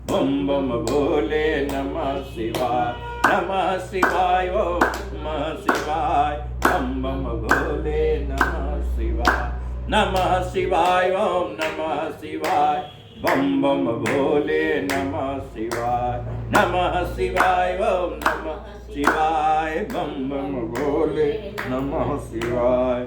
बम बम भोले नमः शिवाय, नमः शिवाय ओम नमः शिवाय, बम बम भोले नमः शिवाय, नमः शिवाय ओम नमः शिवाय, बम बम भोले नमः शिवाय, नमः शिवाय ओम नमः शिवाय, बम बम भोले नमः शिवाय,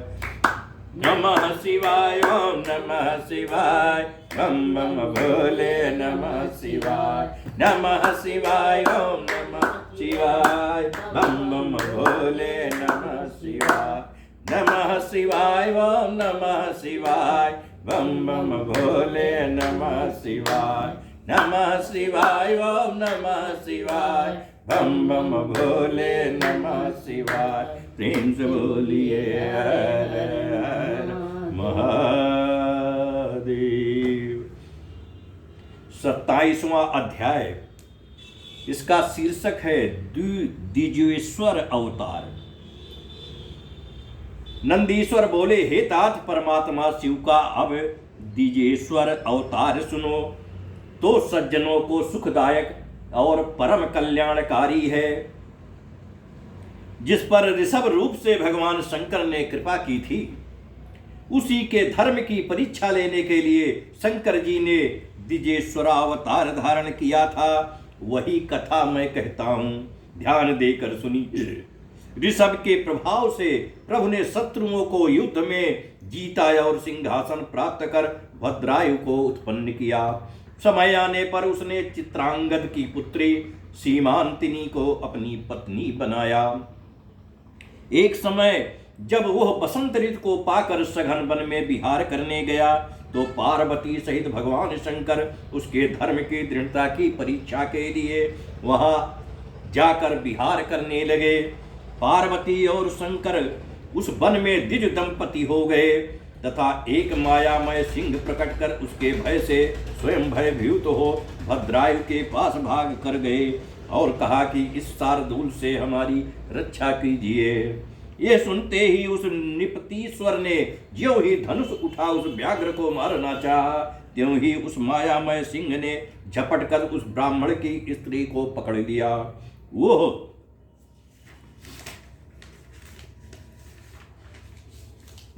नमः शिवाय ओम नमः शिवाय, बम बम भोले नमः शिवाय, नमः शिवाय ओम नमः शिवाय, बम बम भोले नमः शिवाय, नमः शिवाय ओम नमः शिवाय, बम बम भोले नमः शिवाय, नमः शिवाय ओम नमः शिवाय, बम बम भोले नमः शिवाय। प्रेम से बोलिए हर हर महादेव। 27वां अध्याय, इसका शीर्षक है द्विजेश्वर अवतार। नंदीश्वर बोले, हे तात, परमात्मा शिव का अब द्विजेश्वर अवतार सुनो तो सज्जनों को सुखदायक और परम कल्याणकारी है। जिस पर ऋषभ रूप से भगवान शंकर ने कृपा की थी, उसी के धर्म की परीक्षा लेने के लिए शंकर जी ने द्विजेश्वरावतार धारण किया था। वही कथा मैं कहता हूं, ध्यान देकर सुनिए। ऋषभ के प्रभाव से प्रभु ने शत्रुओं को युद्ध में जीता और सिंहासन प्राप्त कर भद्रायु को उत्पन्न किया। समय आने पर उसने चित्रांगद की पुत्री सीमांतिनी को अपनी पत्नी बनाया। एक समय जब वह बसंत ऋतु को पाकर सघन वन में विहार करने गया तो पार्वती सहित भगवान शंकर उसके धर्म की दृढ़ता की परीक्षा के लिए वहां जाकर विहार करने लगे। पार्वती और शंकर उस वन में द्विज दंपति हो गए तथा एक मायामय सिंह प्रकट कर उसके भय से स्वयं भयभीत हो भद्रायु के पास भाग कर गए और कहा कि इस शार्दूल से हमारी रक्षा कीजिए। ये सुनते ही उस निपतीश्वर ने ज्यों ही धनुष उठा उस व्याघ्र को मारना चाहा, त्यों ही उस मायामय सिंह ने झपट कर उस ब्राह्मण की स्त्री को पकड़ लिया। वो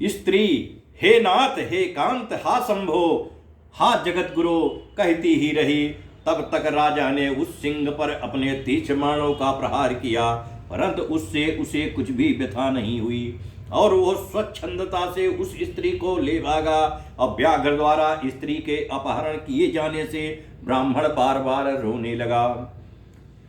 स्त्री, हे नाथ, हे कांत, हा शंभो, हा जगत गुरु कहती ही रही। तब तक राजा ने उस सिंह पर अपने तीक्ष्ण बाणों का प्रहार किया, परंतु उससे उसे कुछ भी व्यथा नहीं हुई और वो स्वच्छंदता से उस स्त्री को ले भागा। और व्याघ्र द्वारा स्त्री के अपहरण किए जाने से ब्राह्मण बार बार रोने लगा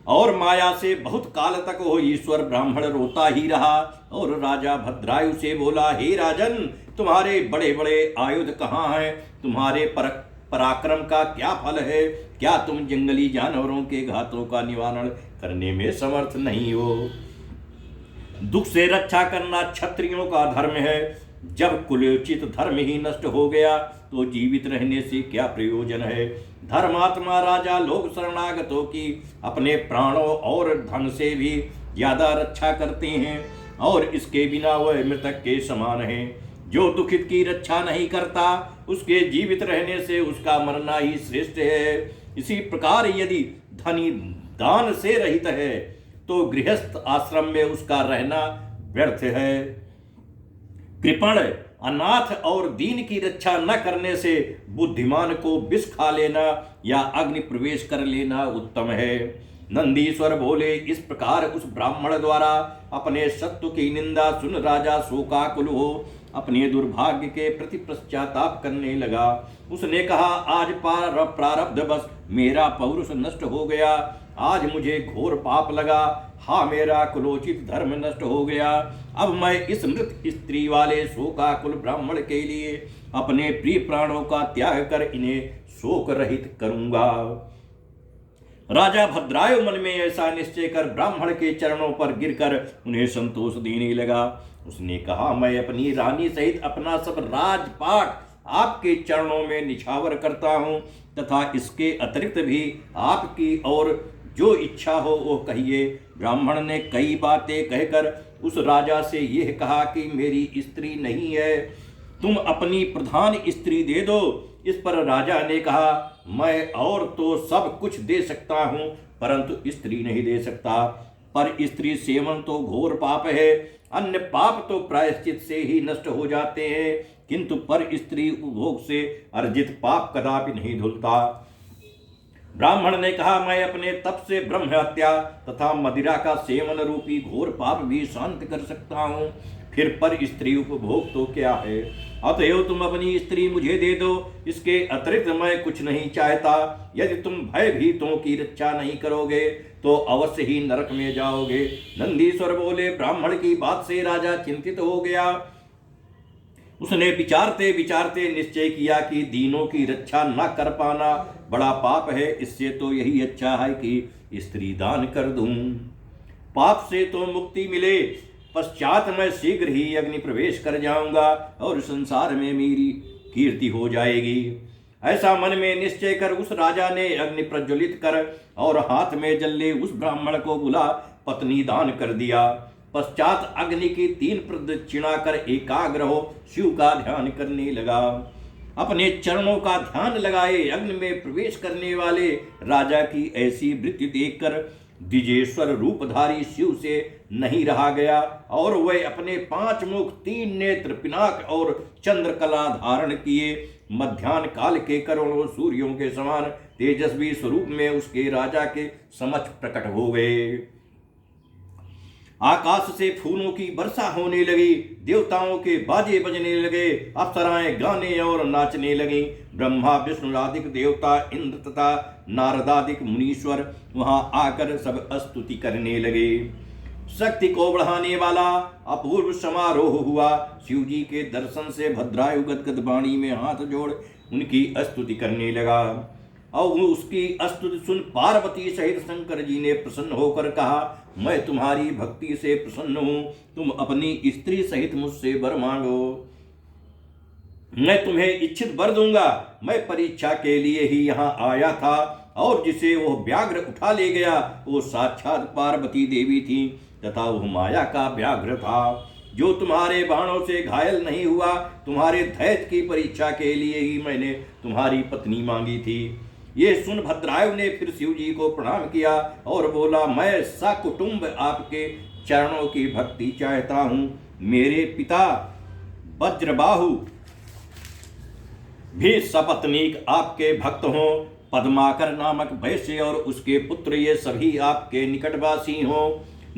और माया से बहुत काल तक वो ईश्वर ब्राह्मण रोता ही रहा। और राजा भद्रायु से बोला, हे राजन, तुम्हारे बड़े बड़े आयुध कहाँ हैं? तुम्हारे पराक्रम का क्या फल है? क्या तुम जंगली जानवरों के घातों का निवारण करने में समर्थ नहीं हो? दुख से रक्षा करना क्षत्रियों का धर्म है। जब कुलोचित धर्म ही नष्ट हो गया तो जीवित रहने से क्या प्रयोजन है? धर्मात्मा राजा लोग शरणागतों की अपने प्राणों और धन से भी ज्यादा रक्षा करते हैं और इसके बिना वह मृतक के समान है। जो दुखित की रक्षा नहीं करता, उसके जीवित रहने से उसका मरना ही श्रेष्ठ है। इसी प्रकार यदि धनी दान से रहित है तो गृहस्थ आश्रम में उसका रहना व्यर्थ है। कृपण, अनाथ और दीन की रक्षा न करने से बुद्धिमान को विष खा लेना या अग्नि प्रवेश कर लेना उत्तम है। नंदीश्वर बोले, इस प्रकार उस ब्राह्मण द्वारा अपने सत्व की निंदा सुन राजा शोकाकुल हो अपने दुर्भाग्य के प्रति पश्चाताप करने लगा। उसने कहा, आज प्रारब्ध बस मेरा पौरुष नष्ट हो गया। आज मुझे घोर पाप लगा। हा, मेरा कुलोचित धर्म नष्ट हो गया। अब मैं इस मृत स्त्री वाले शोकाकुल ब्राह्मण के लिए अपने प्रिय प्राणों का त्याग कर इन्हें शोक रहित करूंगा। राजा भद्रायु मन में ऐसा निश्चय कर ब्राह्मण के चरणों पर गिरकर उन्हें संतोष देने लगा। उसने कहा, मैं अपनी रानी सहित अपना सब राजपाट आपके चरणों में निछावर करता हूँ तथा इसके अतिरिक्त भी आपकी और जो इच्छा हो वो कहिए। ब्राह्मण ने कई बातें कहकर उस राजा से यह कहा कि मेरी स्त्री नहीं है, तुम अपनी प्रधान स्त्री दे दो। इस पर राजा ने कहा, मैं और तो सब कुछ दे सकता हूँ, परंतु स्त्री नहीं दे सकता। पर स्त्री सेवन तो घोर पाप है, अन्य पाप तो प्रायश्चित से ही नष्ट हो जाते हैं, किंतु पर स्त्री उपभोग से अर्जित पाप कदापि नहीं धुलता। ब्राह्मण ने कहा, मैं अपने तप से ब्रह्म हत्या तथा मदिरा का सेवन रूपी घोर पाप भी शांत कर सकता हूँ, फिर पर स्त्री उपभोग तो क्या है। अतएव तुम अपनी स्त्री मुझे दे दो, इसके अतिरिक्त मैं कुछ नहीं चाहता। यदि तुम भयभीतों की रक्षा नहीं करोगे तो अवश्य ही नरक में जाओगे। नंदीश्वर बोले, ब्राह्मण की बात से राजा चिंतित हो गया। उसने विचारते विचारते निश्चय किया कि दीनों की रक्षा न कर पाना बड़ा पाप है, इससे तो यही अच्छा है कि स्त्री दान कर दूं। पाप से तो मुक्ति मिले, पश्चात मैं शीघ्र ही अग्नि प्रवेश कर जाऊंगा और संसार में मेरी कीर्ति हो जाएगी। ऐसा मन में निश्चय कर उस राजा ने अग्नि प्रज्वलित कर और हाथ में जल्ले उस ब्राह्मण को बुला पत्नी दान कर दिया। पश्चात अग्नि की 3 प्रदक्षिणा कर एकाग्र हो शिव का ध्यान करने लगा। अपने चरणों का ध्यान लगाए अग्नि में प्रवेश करने वाले राजा की ऐसी वृत्ति देखकर द्विजेश्वर रूपधारी शिव से नहीं रहा गया और वह अपने 5 मुख 3 नेत्र पिनाक और चंद्रकला धारण किए मध्यान्ह काल के करोड़ों सूर्यों के समान तेजस्वी स्वरूप में उसके राजा के समक्ष प्रकट हो गए। आकाश से फूलों की वर्षा होने लगी, देवताओं के बाजे बजने लगे, अप्सराएं गाने और नाचने लगी। ब्रह्मा विष्णुआदिक देवता, इंद्र तथा नारदादिक मुनीश्वर वहां आकर सब स्तुति करने लगे। शक्ति को बढ़ाने वाला अपूर्व समारोह हुआ। शिव जी के दर्शन से भद्रायु गदगद वाणी में हाथ जोड़ उनकी स्तुति करने लगा और उसकी स्तुति सुन पार्वती सहित शंकर जी ने प्रसन्न होकर कहा, मैं तुम्हारी भक्ति से प्रसन्न हूं, तुम अपनी स्त्री सहित मुझसे वर मांगो, मैं तुम्हें इच्छित वर दूंगा। मैं परीक्षा के लिए ही यहाँ आया था और जिसे वह व्याघ्र उठा ले गया वो साक्षात पार्वती देवी थी तथा वह माया का व्याघ्र था जो तुम्हारे बाणों से घायल नहीं हुआ। तुम्हारे धैर्य की परीक्षा के लिए ही मैंने तुम्हारी पत्नी मांगी थी। ये सुन भद्रायु ने फिर शिव जी को प्रणाम किया और बोला, मैं सकुटुंब आपके चरणों की भक्ति चाहता हूँ। मेरे पिता वज्रबाहु भी सपत्नीक आपके भक्त हों। पद्माकर नामक वैश्य और उसके पुत्र ये सभी आपके निकटवासी हों।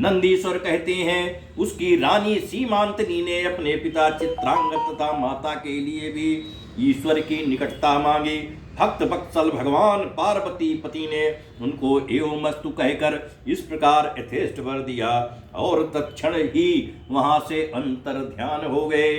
नंदीश्वर कहते हैं, उसकी रानी सीमांतनी ने अपने पिता चित्रांगद तथा माता के लिए भी ईश्वर की निकटता मांगी। भक्त वत्सल भगवान पार्वती पति ने उनको एवं मस्तु कहकर इस प्रकार यथेष्ट वर दिया और तत्क्षण ही वहां से अंतर ध्यान हो गए।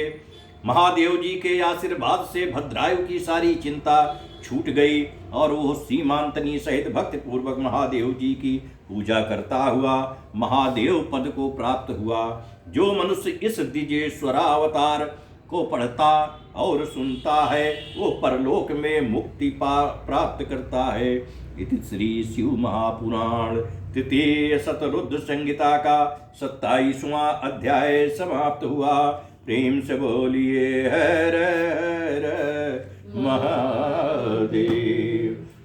महादेव जी के आशीर्वाद से भद्रायु की सारी चिंता छूट गई और वो सीमांतनी सहित भक्ति पूर्वक महादेव जी की पूजा करता हुआ महादेव पद को प्राप्त हुआ। जो मनुष्य इस द्विजेश्वरावतार को पढ़ता और सुनता है वो परलोक में मुक्ति प्राप्त करता है। इति श्री शिव महापुराण तृतीय शतरुद्र संहिता का 27वां अध्याय समाप्त हुआ। प्रेम से बोलिए हर हर महादेव।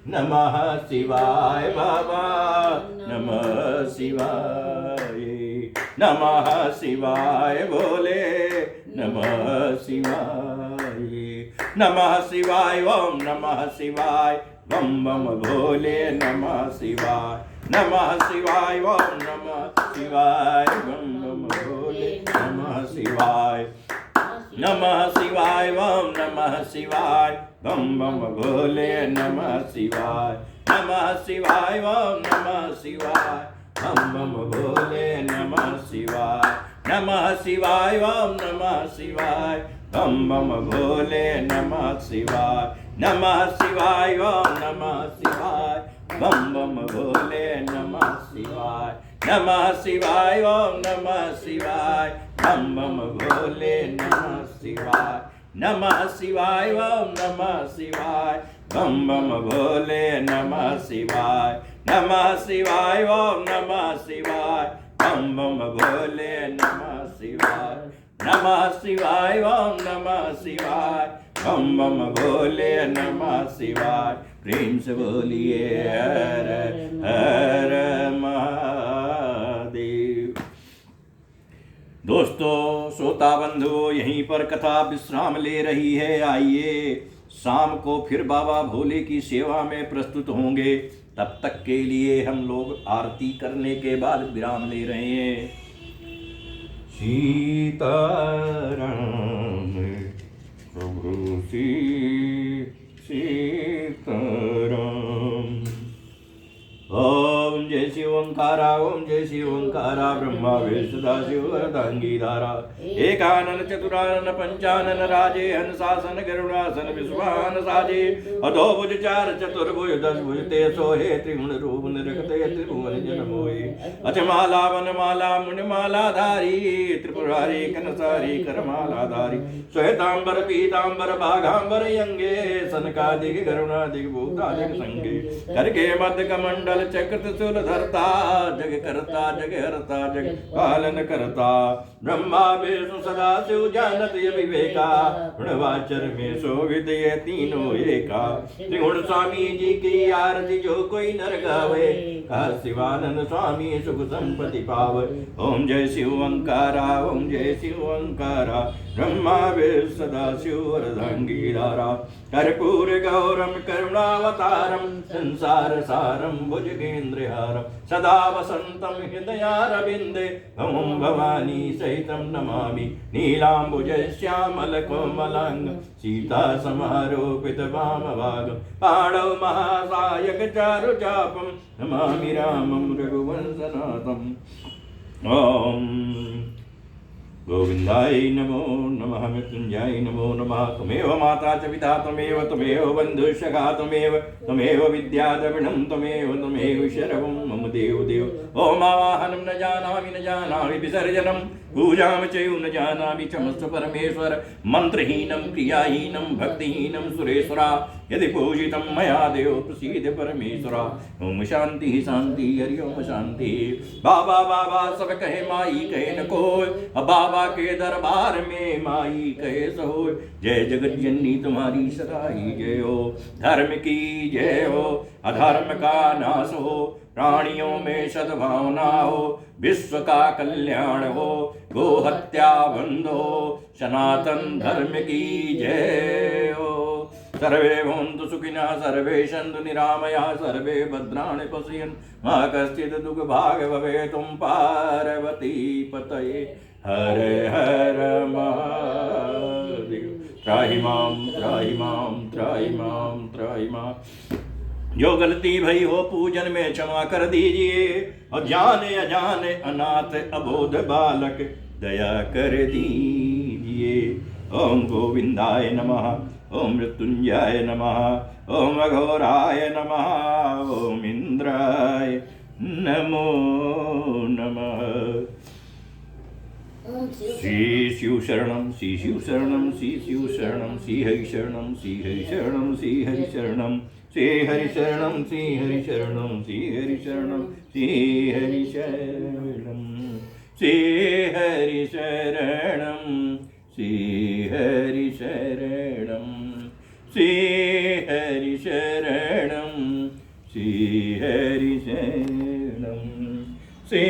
नमः शिवाय बाबा, नमः शिवाय, नमः शिवाय बोले, नमः शिवाय, नमः शिवाय, ओम नमः शिवाय, बम बम भोले, नमः शिवाय, नमः शिवाय, ओम नमः शिवाय, बम बम भोले, नमः शिवाय, नमः शिवाय, ओम नमः शिवाय, बम बम भोले, नमः शिवाय, नमः शिवाय, ओम नमः शिवाय, बम बम भोले, नमः शिवाय, नमः शिवाय, ओम नमः शिवाय, बम बम भोले, नमः शिवाय, नमः शिवाय, ओम नमः शिवाय, बम बम भोले, नमः शिवाय, नमः शिवाय, ओम नमः शिवाय, बम बम भोले, नमः शिवाय, नमः शिवाय, ओम नमः शिवाय, बम बम भोले, नमः शिवाय, नमः शिवाय, ओम नमः शिवाय, बम बम भोले, नमः शिवाय, नमः शिवाय, ओम नमः शिवाय, बम बम भोले, नमः शिवाय, प्रेम से बोलिए हर हर महादेव। दोस्तों, श्रोता बंधु, यहीं पर कथा विश्राम ले रही है। आइए शाम को फिर बाबा भोले की सेवा में प्रस्तुत होंगे। तब तक के लिए हम लोग आरती करने के बाद विराम ले रहे हैं। सीताराम प्रभु सीताराम। ओम जय शिव ओंकारा, ओम जय शिव ओंकारा। ब्रह्मा विष्णु सदाशिव वरदांगी धारा। एकानन चतुरानन पंचानन राजे। हंसासन गरुड़ासन विश्वान साजे। अधोभुज चार चतुर्भुज दस भुज ते सोहे। त्रिगुण रूप निरखते त्रिभुवन जन मोहे। अचमाला वनमाला मुनिमाला धारी। त्रिपुरारी कनसारी करमाला धारी। श्वेतांबर पीतांबर बाघांबर यंगे। सनकादिक गरुणादिक भूतादिक संगे। करके मध्य कमंडल चक्र त्रिशूल धरता। जग करता जग हरता जग पालन करता। ब्रह्मा विष्णु सदा शिव जानत विवेका। गुणवाचर में सो विदय तीनों एका। त्रिगुण स्वामी जी की आरती जो कोई नर गावे। कहा शिवानंद स्वामी सुख संपत्ति पावे। ओम जय शिव ओंकारा, ओम जय शिव ओंकारा। ब्रह्मा विष्णु सदा शिव वरदांगी धारा। कर्पूर गौरम करुणावतारम। संसार सारम भुजगेन्द्रहारम। सदा वसंतम हृदयारविंदे। ओम भवानी सहितं नमामि। नीलाम्बुजश्यामल कोमलांग। सीता समारोपित वामभागं। पाणौ महासायक चारु चापं। नमामि रामं रघुवंशनाथम्। ओम गोविंदाय नमो नमः। मृत्युंजय नमो नमः। त्वमेव माता च पिता त्वमेव बन्धुश्सखा त्वमेव विद्या द्रविणं त्वमेव शरवं मम देव देव। ओम आवाहनं न जानामि विसर्जनं। पूजां चैव न जानामि क्षमस्व परमेश्वर। मंत्रहीनं क्रियाहीनं भक्तिहीनं सुरेश्वरा। यदि पूजितं मया देव प्रसीद परमेश्वरा। ओम शांति शांति हरि ओम शांति। बाबा बाबा सब कहे माई कहे न कोय। बाबा के दरबार में माई कहे सोय। जय जगत जननी तुम्हारी सदा ही जय हो। धर्म की जय हो, अधर्म का नाश हो। प्राणियों में सद्भावना हो, विश्व का कल्याण हो। गो हत्या बंद हो, सनातन धर्म की जय हो। सर्वे भवन्तु सुखिनः, सर्वे सन्तु निरामयाः, सर्वे भद्राणि पश्यन्तु मा कश्चित् दुःखभाग् भवेत्। त्वं पार्वती पतये हर हर महादेव। त्राहि मां त्राहि मां त्राहि मां त्राहि मां। जो गलती भई हो पूजन में क्षमा कर दीजिए। और जाने अजाने अनाथ अबोध बालक दया कर दीजिए। ओम गोविंदाय नमः। ओम मृत्युंजय नमः। ओम अघोराय नमः। ओम इंद्राय नमो नमः। श्री शिव शरणं, श्री शिव शरणं, श्री शिव शरणं, श्री हरि शरणं, श्री हरि शरणं, श्री हरि शरणं, श्री हरि शरणं, श्री हरि शरणं, श्री हरि शरणं, श्री हरि शरणं, श्री हरि शरणं, श्री हरि शरणं, श्री हरि शरणं, श्री हरि शरणं, श्री